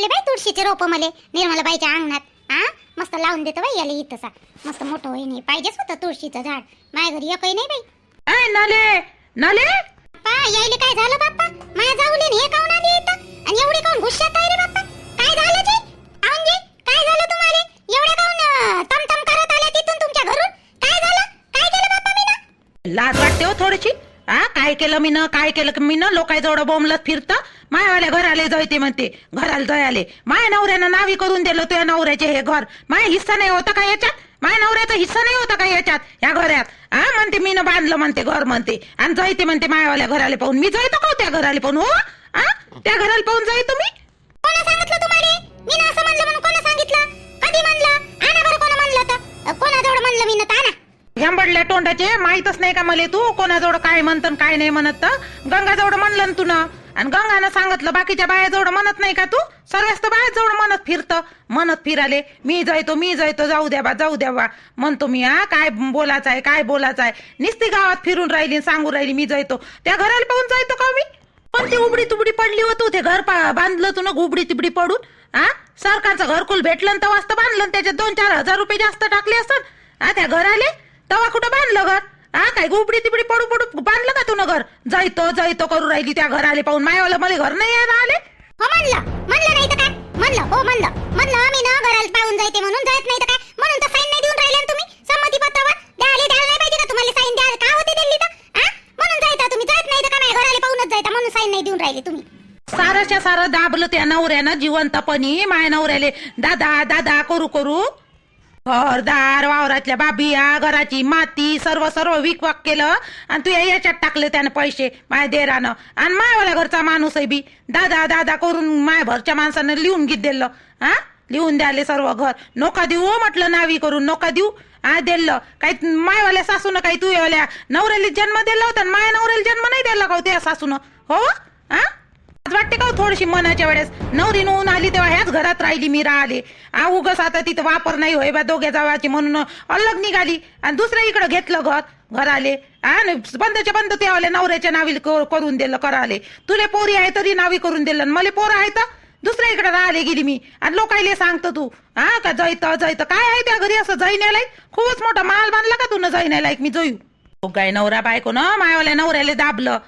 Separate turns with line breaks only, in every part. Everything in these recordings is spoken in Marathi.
भेटले बाई तुळशीचे रोप मले निर्मलाबाईच्या अंगणात. मस्त लावून देतो बाई याला इथंसा. मस्त मोठं होईन. पाहिजेच होतं तुळशीचं झाड. माझ्या घरी एकही नाही बाई.
ऐ नाले नाले
बाप्पा यायले काय झालं बाप्पा? माझ्या जाऊले हे काऊन आली इथं? आणि एवढी काऊन घुसत आहे रे बाप्पा? काय झालं जी? आऊन जी काय झालं तुम्हाला? एवढे काऊन तमतम करत आल्या तिथून तुमच्या घरून? काय झालं? काय केलं बाप्पा मी ना?
लाज वाटते हो थोडीशी. काय केलं मी न काय केलं मी न लोकांजवळ बोंबलत फिरतं. मायावाल्या घराले जायते म्हणते. घराला जायले माया नवऱ्यानं नावी करून दिलं तुझ्या नवऱ्याचे हे घर. माया हिस्सा नाही होता का याच्यात? माया नवऱ्याचा हिस्सा नाही होता का याच्यात या घरात? म्हणते मी न बांधलं म्हणते घर म्हणते. आणि जायते म्हणते मायावाल्या घराले पाहून. मी जायतो का त्या घराले पाहून? हो त्या घराला पाहून जाय तुम्ही.
कोणा सांगितलं तुम्हाला? मी ना असं म्हणलं म्हणून कोणा सांगितलं? कधी म्हणलं? आणा बरं कोणा म्हणलं तर? कोणाजवळ म्हणलं मी ना तर आणा.
झंबडल्या तोंडाचे माहीतच नाही का मला तू कोणाजवळ काय म्हणत काय नाही म्हणत तर? गंगाजवळ म्हणलं तू ना. आणि गंगानं सांगितलं बाकीच्या बायाजवळ म्हणत नाही का तू? सर्वच तर बायाजवळ म्हणत फिराले. मी जायतो जाऊ द्या बा म्हणतो मी. काय बोलायचं आहे काय बोलायचं आहे? निस्ती गावात फिरून राहिली सांगू राहिली मी जायतो. त्या घराला पाहून जायतो का मी? पण ती उबडी तुबडी पडली होतो ते घर बांधलं तू ना उबडी तिबडी पडून. सरकारचं घरकुल भेटलं तर वाजता बांधलं. त्याच्यात 2-4 हजार रुपये जास्त टाकले असतात. त्या घराले तवा कुठं बांधलं घर? काय गुबडी तिबडी पडू बांधलं का तू घर? जायतो करू राहिली त्या घराले पाहून. मायावाला मला घर नाही यायला आले.
हो म्हणलं नाही तर काय? म्हणलं आम्ही ना घराला पाहून जायते म्हणून जायत नाही तर काय? म्हणून तर साईन नाही देऊन राहिले ना तुम्ही संमती पत्रावर. द्यायला नाही पाहिजे का तुम्हाला साईन? द्यायला का होते दिल्ली तर? म्हणून जायता तुम्ही. जायत नाही तर का माझ्या घराला पाहूनच जायता म्हणून साईन नाही देऊन राहिले तुम्ही.
सारच्या सारं दाबलं त्या नवऱ्यानं जिवंतपणी. माया नवऱ्याले दादा करू घरदार वावरातल्या बाबिया घराची माती सर्व विकवाक केलं. आणि तू याच्यात टाकले त्यानं पैसे माया देरानं. आणि मायावाल्या घरचा माणूस आहे बी दादा करून माया भरच्या माणसानं लिहून घेत दिलं. लिहून द्याले सर्व घर. नोका देऊ म्हटलं नावी करून नोका देऊ. दिलं काही मायवाल्या सासून काही तू वाल्या नवऱ्याला जन्म दिला होता. माया नवऱ्याला जन्म नाही दिला का त्या सासून? हो वाटते का थोडीशी मनाच्या वेळेस? नवरी नवून आली तेव्हा ह्याच घरात राहिली मी राहिले. उगस आता तिथं वापर नाही होय बा दोघ्या जावाची म्हणून अलग निघाली. आणि दुसऱ्या इकडे घेतलं घराले. बंदच्या बंद त्यावाल्या नवऱ्याच्या नावी करून दिलं कराले. तुले पोरी आहे तरी नावी करून दिलं. मला पोरं आहे तर दुसऱ्या इकडे राहिले गेली मी. आणि लोकायले सांगतो तू का जायतं काय आहे त्या घरी असं जाईन्यालायक? खूपच मोठा माल बांधला का तू न जाईन्यालायक मी जाऊ काय? नवरा बायको ना मायावाल्या नवऱ्याला दाबलं.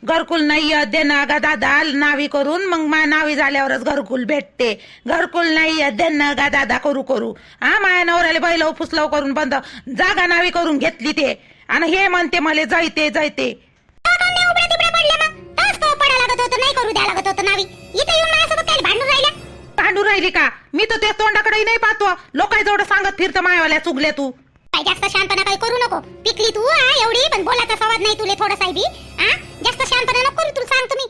घरकुल नाही देणं गा दादा नावी करून. मग माया नावी झाल्यावरच घरकुल भेटते. घरकुल नाही देणं गा दादा करू माया नवऱ्याला बैलव फुसलव करून बंद जागा नावी करून घेतली ते. आणि हे म्हणते मला जायते
नाही करू द्या लागत होतं नावी. इथे येऊन माझ्यासोबत काय
भांडू राहिली का? मी तर त्या तोंडाकडे नाही पाहतो. लोकांजवळ सांगत फिरतं मायावाल्या चुगले तू.
काय जास्त शहाणपणा काही करू नको. पिकली तू एवढी पण बोलायचा संवाद नाही तुले थोडासा बी. जास्त शहाणपणा नको करू. तुला सांगतो मी.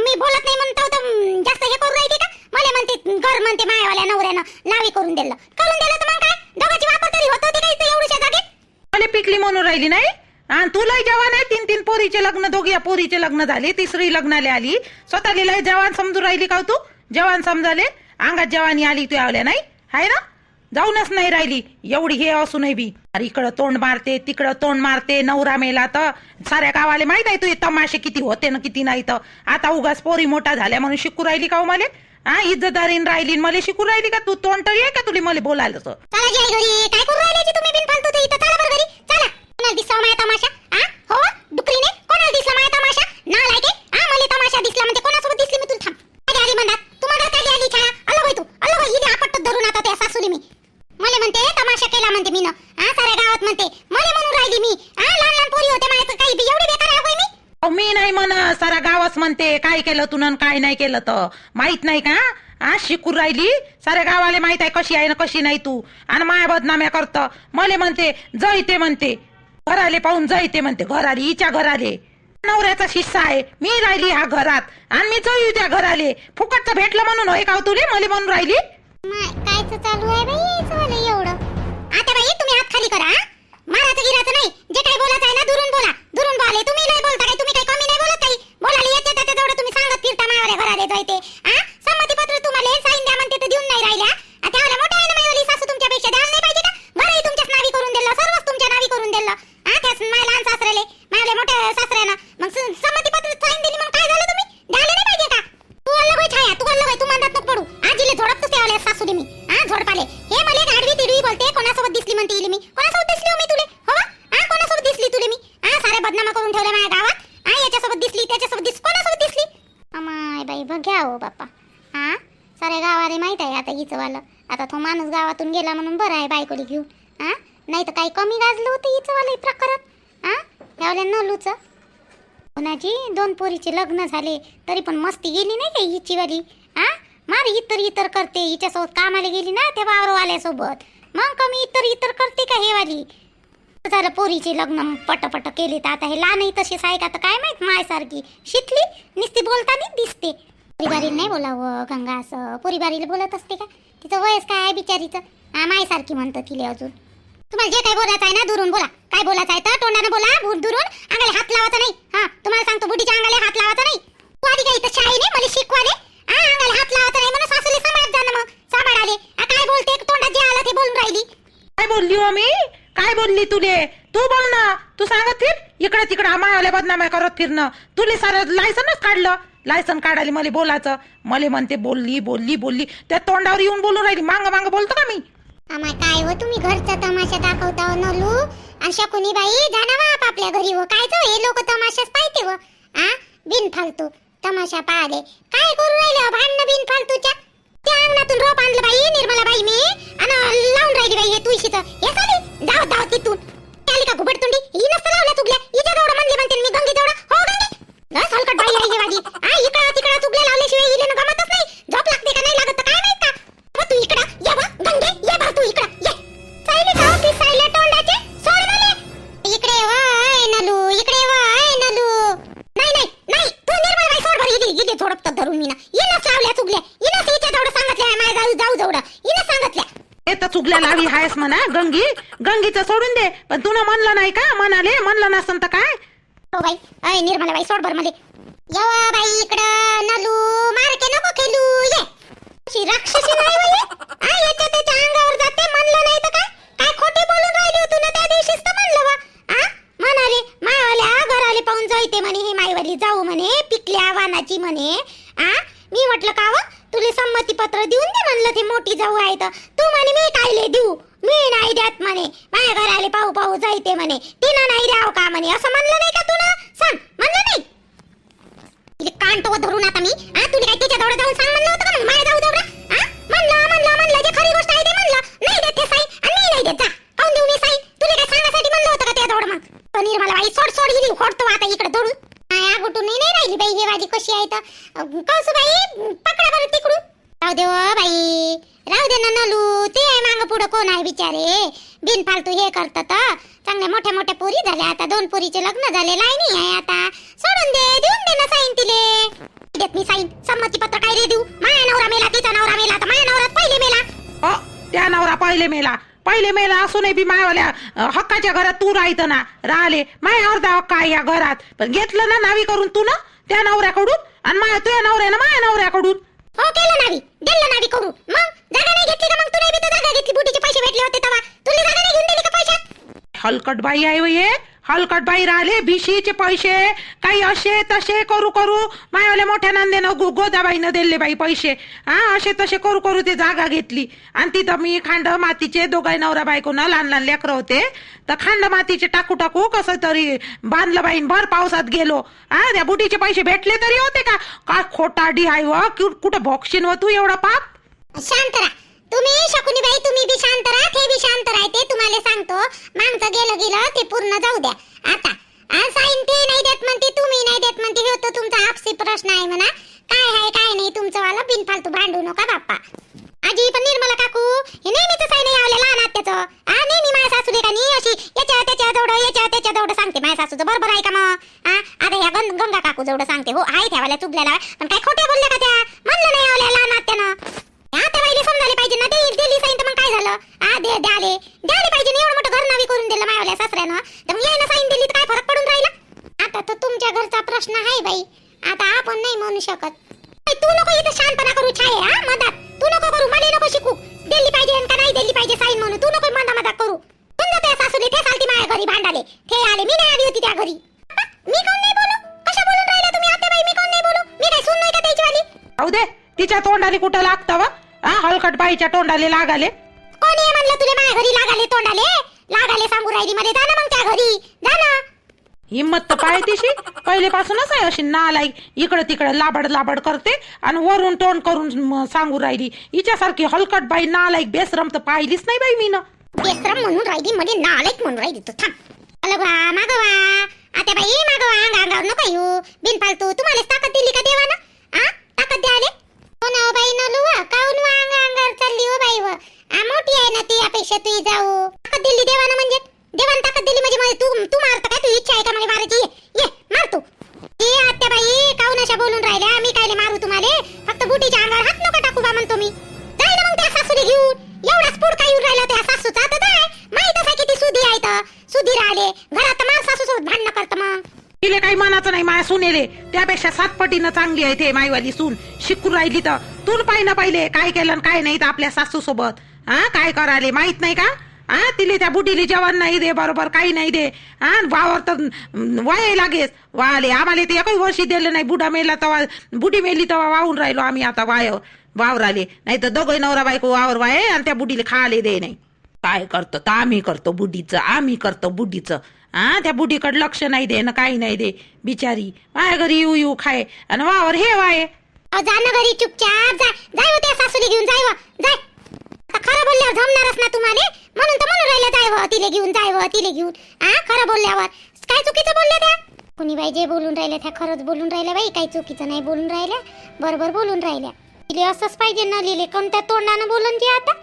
मी बोलत नाही म्हणतो तर जास्त हे करू राहिली का? मला म्हणते घर म्हणते मायावाल्या नवऱ्यानं नावी करून दिलं तर मग काय? दोघांची वापर तरी होत होती का एवढ्या जागेत?
मला पिकली म्हणून राहिली नाही. आणि तुला जवान आहे. 3 पोरीचे लग्न दोघी पोरीचे लग्न झाले. तिसरी लग्नाला आली. स्वतःला लय जवान समजून राहिली का तू? जवान समजाले अंगात जवानी आली तू आवल्या नाही हाय ना? जाऊनच नाही राहिली एवढी हे असूनही बी. अरे इकडं तोंड मारते तिकडं तोंड मारते. नवरा मेला तर साऱ्या गावाले माहित आहे तू तमाशे किती होते ना किती नाही. तर आता उगाच पोरी मोठा झाल्या म्हणून शिकू राहिली का? मला इज्जतदारीन राहिली मला शिकू राहिली का? तू तोंड तरी आहे का तुला मला बोलायला?
चला जी घरी काय करू राहिले तुम्ही बिनफालतू ते इथं? चला बरं घरी चला. कोणाला दिसला माया तमाशा? हो डुकरीने कोणाला दिसला माया तमाशा? ना लायके मला तमाशा दिसला म्हणते. कोणासोबत दिसली मी? तुला थांब. काय आली म्हणतात तुम्हाला? काय आली छाया? अलग होय तू अलग होय. इथे आपटत धरून आता त्या सासूली मी. मला म्हणते तमाशा केला म्हणते मी ना. साऱ्या गावात म्हणते मला म्हणून राहिली मी. लहान पोरी होते माझ्याचं काही बी एवढी बेकार आहे मी?
मी नाही म्हण सारा गावच म्हणते काय केलं तू न काय नाही केलं तर माहित नाही का? शिकू राहिली साऱ्या गावाला माहित आहे कशी आहे ना कशी नाही तू. आणि माया बदनाम्या करत. मला म्हणते जयते म्हणते घराले पाहून जयते म्हणते. घराले हिच्या घराले नवऱ्याचा शिस्सा आहे. मी राहिली ह्या घरात आणि मी जयू त्या घराले. फुकटचं भेटलं म्हणून होय का तुले? मला म्हणून राहिली
कायच चालू आहे बाई एवढं? आता बाई तुम्ही हात खाली करा. माराचं गिराचं नाही. जे काही बोलायचं आहे ना दुरून बोला. तुम्ही नाही बोलता काय? तुम्ही काही कमी नाही बोलत काही. बोलायला येते त्याच्याजवळ तुम्ही सांगत फिरता मायावाल्या घराले जायते. संमती पत्र तुम्हाला साईन द्या म्हणते तर देऊन नाही राहिल्या. त्याला मोठा आहे ना मायावाली सासू तुमच्यापेक्षा. द्यायला नाही पाहिजे का? घरही तुमच्याच नावी करून दिलं. सर्वच तुमच्या नावी करून दिलं. त्याच माय लहान सासऱ्याले मायावाल्या मोठ्या सासऱ्यानं मग संमती पत्र साईन दिली. मग काय झालं? तुम्ही द्यायला नाही पाहिजे का? तू अलग होय छाया. तू अलग होय. तू म्हणतात हो बाप्पा. हा सारे गावाला माहित आहे आता हिचं वालं. आता तो माणूस गावातून गेला म्हणून बरं आहे बायकोली घेऊन. हा नाही तर काही कमी गाजलं होतं हिचं वालं प्रकरण. हा यावल्या नलूचं कोणाची 2 पोरीचे लग्न झाले तरी पण मस्ती गेली नाही का हिची वाली. हा मार इतर करते हिच्यासोबत कामाला गेली ना त्या वावरवाल्यासोबत, मग कमी इतर करते का हे वाली. झालं पोरीचे लग्न पटपट केले तर आता हे लहानही तशीच आहे का तर काय माहित. मायसारखी शिकली नुसती बोलताना दिसते. पोरीबारीला नाही बोलावं गंगा असं. पोरीबारीला बोलत असते का? तिचं वयस काय आहे बिचारीचं. हा मायसारखी म्हणतं तिला अजून. तुम्हाला जे काय बोलायचं आहे ना दुरून बोला. काय बोलायचं आहे तर तोंडाने बोला. दुरून अंगाला हात लावायचा नाही. हा तुम्हाला सांगतो बुढीच्या अंगाला हात लावायचा नाही. तू आधी काही तर शाळेने मला शिकवाले. हा अंगाला हात लावायचा नाही म्हणून सासूले सांभाळत जा ना मग. सांभाळ आले काय बोलते तोंडात जे आलं ते बोलून राहिली.
काय बोलली हो मी? काय बोलली तुले? तू बोल ना. तू सांगत फिर इकडे तिकडे मायावल्या बदनाम्या करत फिरणं. तुले सारं लायसनच काढलं. लायसन काढायला मला बोलायचं. मला म्हणते बोलली बोलली बोलली. त्या तोंडावर येऊन बोलून राहिली. मांग मांग बोलतो का मी?
आम्हा काय हो तुम्ही घरचा तमाशा दाखवता हो नलू. अशा कोणी बाई जाणावा आपल्या घरी हो. काय तो हे लोक तमाशाच पाहते हो. आ बिन फालतू तमाशा पाहले. काय करू राहिले भांडणं बिन फालतूच्या. त्या अंगणातून रोप आणलं बाई निर्मला बाई मी आणि लावून राहिली बाई हे तुळशीचं. हे चाली धाव तिथून आली का घुबडतुंडी. ही नसतं लावल्या चुगल्या. हिच्या जवळ म्हणले म्हणते मी गंगे जवळ. हो गंगे लस हलकट बाई आहे ही वाली. आ इकडं तिकडं चुगल्या लावल्याशिवाय हिला गमतच नाही. झोप लागते का नाही लागत तर काय माहित का. तू इकडं ये बा गंगे ये बा तू इकडं ये. सायले का ऑफिस सायले तोंडाचे सोड मला. इकडे वाय नलू इकडे वाय नलू. नाही तू निर्मल बाई सोड बरं. इथे झोडपत धरून मी ना. हिनच लावल्या चुगल्या. हिनच हिच्या जवळ सांगितल्या माझ्या जाऊ जवळ हिनच सांगितल्या.
हे तर चुगल्या लावी हायस म्हणा गंगीचं सोडून दे. पण तू म्हणलं नाही का? म्हणलं नसन तर काय
हो बाई. अय निर्मला बाई सोड बर मले. येवा बाई इकडं नलू मारके नको खेळू ये. शी राक्षसी नाही बाई. आ याच्या त्याच्या अंगावर जाते म्हणलं नाही तर काय खोटे बोलून राहिली होती ना त्या दिवशीच तर म्हणलं वा. आ म्हणाले मायवाल्या घराले पाहून जायते म्हणे ही मायवाली जाऊ म्हणे पिकल्या वानाची म्हणे. आ मी म्हटलं का व तुले संमती पत्र देऊन दे म्हणलं. ते मोठी जाऊ आहे तर तू म्हणे मी कायले देऊ. मी नाही देत म्हणे. माझ्या घराले पाहू जायते म्हणे. तिनं नाही द्याव का म्हणे. असं म्हणलं नाही का तुला? सांग म्हणलं नाही. तिले कांटो धरून आता मी. आ तुला काय त्याच्या जवळ जाऊन सांग म्हणलं होतं का? मग माझ्या जाऊ जवळ आ म्हणलं जे खरी गोष्ट आहे ते म्हणलं. नाही देत ते साई आणि नाही देत जा. पाहून देऊ मी साई. तुला काय सांगण्यासाठी म्हणलं होतं का त्या जवळ मग. पनीर मला बाई सोड गेली होडतो आता इकडे धरून. या गुटून नाही राहिली बाई हे वाजी कशी आहे तर कौसू बाई पकडा बरं तिकडून. राहू दे बाई राहू दे ना नलू. ते मागं पुढं कोण आहे बिचारे बिन फालतू हे करतात. चांगल्या मोठ्या पोरी झाल्या आता. 2 पोरीचे लग्न झाले लाईनी आहे आता. सोडून दे देऊन दे ना साईन तिले. देत मी साईन संमती पत्र काय रे देऊ. माया नवरा मेला तिचा नवरा मेला तर माया नवरा पहिले मेला.
त्या नवरा पहिले मेला असूनही बी मायावाल्या हक्काच्या घरात तू राहायचं ना. राहिले मायावर दा हक्का या घरात. पण घेतलं ना नावी करून तू ना त्या नवऱ्याकडून आणि तुझ्या नवऱ्यानं माया नवऱ्याकडून.
हो केलं नावी दिलं नावी करू. मग जागा नाही घेतली का? मग तू नाही बी तर जागा घेतली. बुटीचे पैसे भेटले होते तेव्हा तुला जागा नाही घेऊन दिली का पैशात?
हलकट बाई आहे ये. हलकट बाई राहिले भिशीचे पैसे काही असे तसे करू मायावाल्या मोठ्या नंदेनं गोदाबाईनं दिले बाई पैसे. हा असे तसे करू ते जागा घेतली. आणि तिथं मी खांड मातीचे दोघाही नवरा बायकोनं लहान लेकरं होते तर खांड मातीचे टाकू कसं तरी बांधलं बाईन. भर पावसात गेलो. हा त्या बुटीचे पैसे भेटले तरी होते का? काय खोटाडी आहे व. कुठं भोगशीन व तू एवढा पाप.
शांत राहा तुम्ही शकुनी बाई. तुम्ही बी शांत राहा. ते बी शांत राहते. तुम्हाला सांगतो मागचं गेलं ते पूर्ण जाऊ द्या. आता साईन ते नाही देत म्हणते तुम्ही नाही देत म्हणते. हे तो तुमचा आपसी प्रश्न आहे म्हणा. काय आहे काय नाही तुमचं वाला बिनफालतू भांडू नका बाप्पा. आजी पण निर्मला काकू हे नेहमीच साई नाही आवले लहान आत्याचं. नेहमी माझ्या सासूले का नाही अशी याच्या त्याच्या जवळ सांगते. माझ्या सासूचं बरोबर आहे का मग. आता या गंगा काकू जवळ सांगते. हो आहे त्या वाल्या चुकल्याला. पण काय खोटे बोलले का त्या? म्हणलं नाही आवल्या लहान आत्यानं. आता बाईले समजायला पाहिजे ना. दिली साईन तर मग काय झालं. द्याले पाहिजे ना. एवढं मोठं घर नावी करून दिलं मायावल्या सासऱ्यानं तर मग यायला साईन दिली तर काय फरक पडून राहिला. आता तर तुमच्या घरचा प्रश्न आहे बाई. आता आपण नाही म्हणू शकत. तू नको इथं शांतपणा करू छाये. मधात तू नको करू. मला नको शिकू. दिली पाहिजे का नाही दिली पाहिजे साईन म्हणून. तू नको मधा करू. तुमचं त्या सासूले ते चालती माझ्या घरी भांडाले. ते आले मी नाही आली होती त्या घरी. मी कोण नाही बोलू. कशा बोलून राहिला तुम्ही आता बाई? मी कोण नाही बोलू. मी काय सुन नाही का त्याची वाली?
जाऊ दे तिच्या तोंडाने कुठं लागतं वा. हलकट बाईच्या तोंडाले लागाले.
कोणी म्हणलं तुला माझ्या घरी लागाले तोंडाले? लागाले सांगू राहिली मध्ये. जा ना मग त्या घरी जा ना.
हिंमत तर पाहिजे पहिलेपासूनच आहे अशी नालायक, इकडे तिकडे लाबड लाबड करते आणि वरून तोंड करून सांगू राहिली. हिच्यासारखी हलकट बाई नालायक बेसरम तर पाहिलीच नाही बाई मीनं.
बेसरम म्हणून राहिली मध्ये नालायक म्हणून राहिली तू. थांब अलगवा मागवा आता बाई मागवा अंगावर नको येऊ बिनफालतू. तुम्हालाच ताकद दिली का देवानं? ताकद द्याले हो ना बाई नलू काऊन अंगावर चालली हो बाई व मोठी आहे ना ती अपेक्षा तू जाऊ. ताकद दिली देवानं म्हणजे देवानं ताकद दिली म्हणजे तू मारता काय? तू इच्छा आहे का मला मारायची? ये मार तू. ए आत्या बाई काऊन अशा बोलून राहिल्या? मी कायले मारू तुम्हाला? फक्त बुटीच्या अंगावर हात नका टाकू बा म्हणतो मी. जाय ना मग त्या सासूला घेऊन. एवढाच पुढ काय येऊन राहिला त्या सासूचा तर जाय. माहितच आहे किती सुधी आहे तर सुधी राहिले घरात मार सासू सोबत भांडणं करतं मग.
तिले काही मनाचं नाही माया सुनेले, त्यापेक्षा 7 पटीनं चांगली आहे ते माईवाली सून. शिकून राहिली तर तू पाहिलं पाहिले काय केलं काय नाही तर आपल्या सासू सोबत. काय करायले माहित नाही का? तिले त्या बुटीले जेवण नाही दे बरोबर काही नाही दे. वावर तर वाय लागेच वाले आम्हाला ते एकही वर्षी दिलं नाही. बुडा मेला तेव्हा बुडी मेली तेव्हा वाहून राहिलो आम्ही आता वावराले. नाही तर दोघं नवरा बायको वावर वाय आणि त्या बुडीले खाले दे नाही. काय करतो तर आम्ही करतो बुडीचं, आम्ही करतो बुडीचं. त्या बुडीकडे लक्ष नाही दे ना काही नाही दे बिचारी. माझ्या घरी येऊ येऊ खाय आणि वावर हे वाय.
जा ना घरी चुपचाप जाय हो त्या सासूला घेऊन जाय जाय. आता खरं बोलल्यावर जमणारच ना तुम्हाला म्हणून तर म्हणून राहिलं जाय तिले घेऊन जाय तिले घेऊन. खरं बोलल्यावर काय चुकीचं बोलल्या त्या? कुणी बाई जे बोलून राहिल्या त्या खरंच बोलून राहिल्या बाई. काही चुकीचं नाही बोलून राहिल्या, बरोबर बोलून राहिल्या. तिले असंच पाहिजे ना लिहिले कोणत्या तोंडानं बोलून जे आता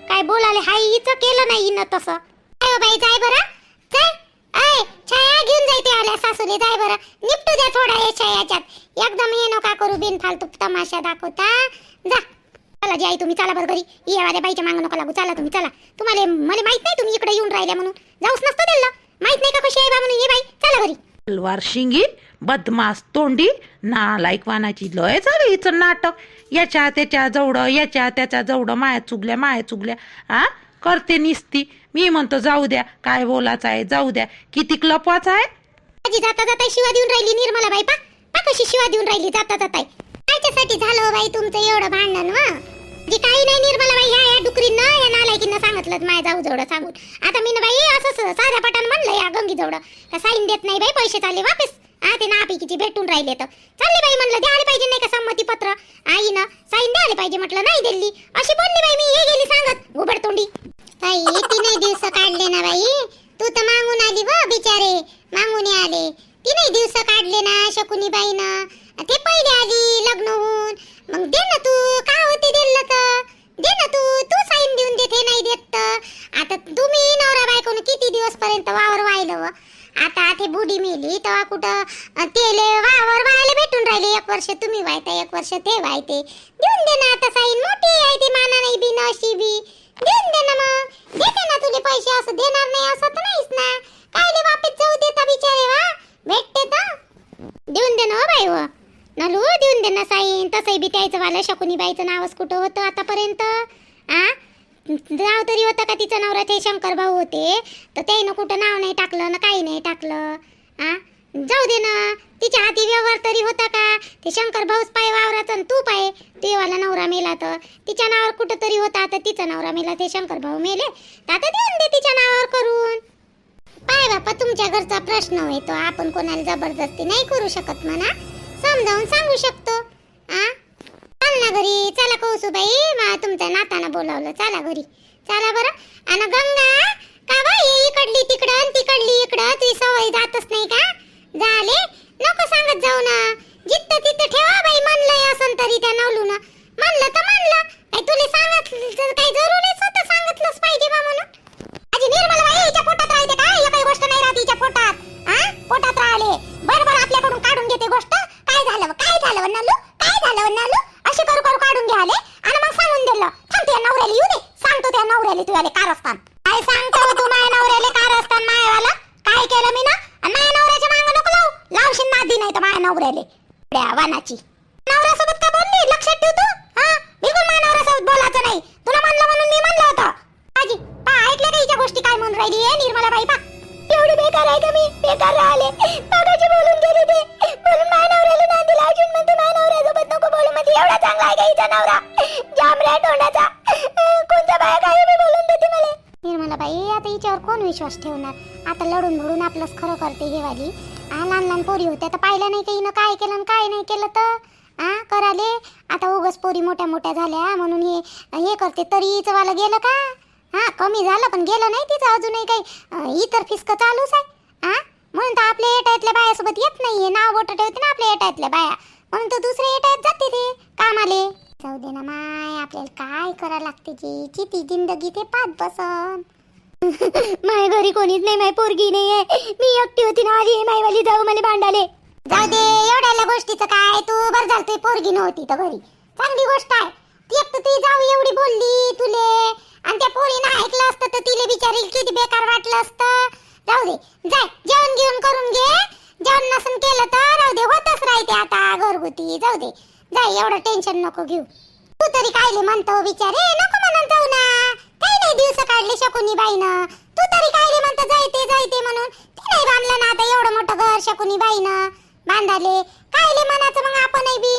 काय बोलाले हाय हिचं केलं नाही ना तसं. जाय बाई जाय बरं जाय. छाया घेऊन जायते आल्या सासूले जाय बरं. निपटू द्या थोडा या छायाच्यात एकदम हे नका करू बिनफालतू तमाशा दाखवता. जा चला जी आई तुम्ही चला बरं घरी. येवाल्या बाईच्या मागं नको लागू. चला तुम्ही चला. तुम्हाला मला माहित नाही तुम्ही इकडे येऊन राहिल्या म्हणून. जाऊच नसतं दिलं माहित नाही का कशी आहे बा म्हणून. ये बाई चला घरी.
तलवार शिंगी बदमास तोंडी नालायक वानाची लय झाली हिचं नाटक. याच्या त्याच्या जवळ याच्या त्याच्या जवळ माया चुगल्या करते निसती. मी म्हणतो जाऊ द्या काय बोलायचं आहे जाऊ द्या. किती लपवाच आहे.
आजी जाता जाता शिवा देऊन राहिली निर्मला बाई. पा कशी शिवा देऊन राहिली जाता जाता. कायच्यासाठी झालं बाई तुमचं एवढं भांडण वा? जी काही नाही निर्मला बाई या डुकरींना या नालायकींना सांगितलं माय जाऊ जवळ सांगून. आता मी ना बाई असं साध्या पटान म्हणलं या गंगी जवळ का साईन देत नाही बाई पैसे चालले वापस. ते नापिकीची भेटून राहिले तर चालले बाई म्हणलं द्यायला पाहिजे नाही का संमती पत्र. आईनं साईन द्यायला पाहिजे म्हटलं नाही दिली अशी बोलली बाई. मी हे गेली सांगत उघडतोंडी. ताई 3 दिवस काढले ना बाई. तू तर मागून आली व बिचारे मागून आले. 3 दिवस काढले ना शकुनी बाईनं. ते पहिले आली लग्न होऊन. मग दे ना तू का होते दिलं तर दे ना तू साईन देऊन देते नाही देत. आता तुम्ही नवरा बायकोन किती दिवस पर्यंत वावर वाहिलं व. आता ते बुडी मेली तेव्हा कुठं तेले वावर वाहायला भेटून राहिले. 1 वर्ष तुम्ही वाहता 1 वर्ष ते वाहते. देऊन दे ना आता साईन मोठी आहे ती माना नाही बी नशी बी. देऊन दे ना मग देते ना तुले पैसे. असं देणार नाही असं तर नाहीच ना. कायले वापस जाऊ देता बिचारे वा भेटते तर देऊन दे ना हो बाई व नलू देऊन दे ना साईन. तसंही बी त्याचं वाला शकुनी बाईचं नावच कुठं होतं आतापर्यंत. नाव तरी होतं का तिचं नवरा ते शंकर भाऊ होते तर त्यानं कुठं नाव नाही टाकलं ना काही नाही टाकलं. जाऊ दे ना तिच्या हाती व्यवहार तरी होता का? ते शंकर भाऊच पाय वावराचा तू पाय देवाला नवरा मेला तर तिच्या नावावर कुठं तरी होता. तर तिचा नवरा मेला ते शंकर भाऊ मेले तर आता देऊन दे तिच्या नावावर करून. पाय बापा तुमच्या घरचा प्रश्न होय तो. आपण कोणाला जबरदस्ती नाही करू शकत म्हणा. समजावून सांगू शकतो. चल ना घरी चला कौसूबाई तुमच्या नाताना बोलावलं चला घरी चला बरं. आणि गंगा का बाई इकडली तिकडं आणि तिकडली इकडं तुझी सवय जातच नाही का? झाले नको सांगत जाऊ ना. जिथं तिथं ठेवा बाई म्हणलंय असं तरी त्या नवलून म्हणलं तर म्हणलं काय तुला सांगितलं काही जरुरीच होतं सांगितलंच पाहिजे बा म्हणून. आजी निर्मला बाई हिच्या पोटात राहते का? या काही गोष्ट नाही राहत हिच्या पोटात. पोटात राहिले बरोबर आपल्याकडून काढून घेते गोष्ट. काय झालं नलू काय झालं नलू अशी करू काढून घ्याले आणि मग सांगून दिलं. थांब त्या नवऱ्याला येऊ दे सांगतो त्या नवऱ्याला तू आले कारस्थान. काय सांगतो तू माझ्या नवऱ्याला कारस्थान मायावाला काय केलं मी ना? माझ्या नवऱ्याच्या मागं नको लावशील नादी नाही तर माझ्या नवऱ्याले वानाची. नवऱ्यासोबत का बोलली लक्षात ठेव तू. बिलकुल माझ्या नवऱ्यासोबत बोलायचं नाही. तुला म्हणलं म्हणून मी म्हणलं होतं. आजी पा ऐकलं का हिच्या गोष्टी काय म्हणून राहिली आहे निर्मला बाई. पा एवढी बेकार आहे का मी? बेकार राहिले पागाची बोलून गेली ते बोलून माझ्या नवऱ्याला नादी लावशील म्हणतो. माझ्या नवऱ्यासोबत नको बोलू म्हणजे एवढा चांगला आहे का हिचा नवरा? जांभळ्या तोंडाचा कोणत्या बाया काय बी बोलून देते मला. निर्मला बाई आता हिच्यावर कोण विश्वास ठेवणार? आता लढून भडून आपलंच खरं करते हे वाली. लहान लहान पोरी होत्या तर पाहिलं नाही का हिनं काय केलं आणि काय नाही केलं तर कराले. आता उगच पोरी मोठ्या मोठ्या झाल्या म्हणून हे करते. तरी हिचं वाला गेलं का? कमी झालं पण गेलं नाही तिचं अजूनही काही इतर फिस्क चालूच आहे. म्हणून तर आपल्या एटायतल्या बायासोबत येत नाहीये. नाव बोट ठेवते ना आपल्या एटायतल्या बाया, म्हणून तर दुसऱ्या एटायत जाते ते कामाले. जाऊ दे ना माय, आपल्याला काय करा लागते जी ती जिंदगी ते पाच बसन. माय घरी कोणीच नाही, माय पोरगी नाहीये, मी एकटी होती ना आली मायवाली जाऊ मला भांडाले. जाऊ दे एवढ्या गोष्टीचं काय, तू बरं झालं तुझी पोरगी नव्हती तर घरी, चांगली गोष्ट आहे. ती एक तर ती जाऊ एवढी बोलली तुले, आणि त्या पोरीनं ऐकलं असतं तर तिले बिचारी किती बेकार वाटलं असतं. जाऊ दे, जाय जेवण घेऊन करून घे. जेवण नसन केलं तर राहू दे, होतच राहते आता घरगुती. जाऊ दे, जाय एवढं टेन्शन नको घेऊ. तू तरी कायले म्हणतो बिचारे, नको म्हणून जाऊ ना, काही नाही दिवस काढले शकुनी बाईनं. तू तरी कायले म्हणतो जायते म्हणून. ते नाही बांधलं ना आता एवढं मोठं घर शकुनी बाईनं बांधाले, कायले म्हणायचं मग आपणही बी.